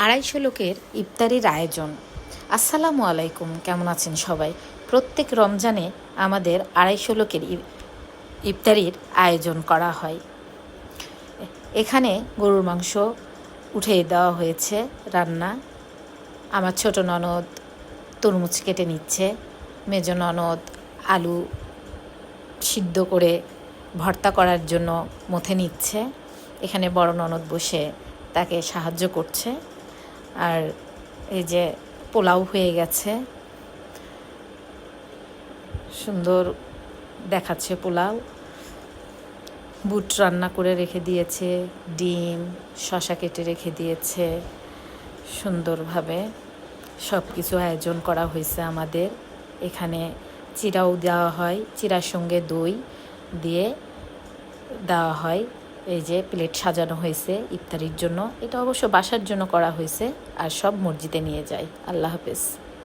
250 লোকের ইফতারির আয়োজন। আসসালামু আলাইকুম, কেমন আছেন সবাই? প্রত্যেক রমজানে আমাদের 250 লোকের ইফতারির আয়োজন করা হয়। এখানে গরুর মাংস উঠিয়ে দেওয়া হয়েছে রান্না। আমার ছোট ননদ তরমুজ কেটে নিচ্ছে, মেজ ননদ আলু সিদ্ধ করে ভর্তা করার জন্য মথে নিচ্ছে। এখানে বড় ননদ বসে তাকে সাহায্য করছে। আর এই যে পোলাও হয়ে গেছে, সুন্দর দেখাচ্ছে পোলাও। বুট রান্না করে রেখে দিয়েছে, ডিম শসা কেটে রেখে দিয়েছে। সুন্দরভাবে সব কিছু আয়োজন করা হয়েছে আমাদের এখানে। চিড়াও দেওয়া হয়, চিড়ার সঙ্গে দই দিয়ে দেওয়া হয়। এই যে প্লেট সাজানো হয়েছে ইফতারির জন্য। এটা অবশ্য বাসার জন্য করা হয়েছে, আর সব মসজিদে নিয়ে যায়। আল্লাহ হাফেজ।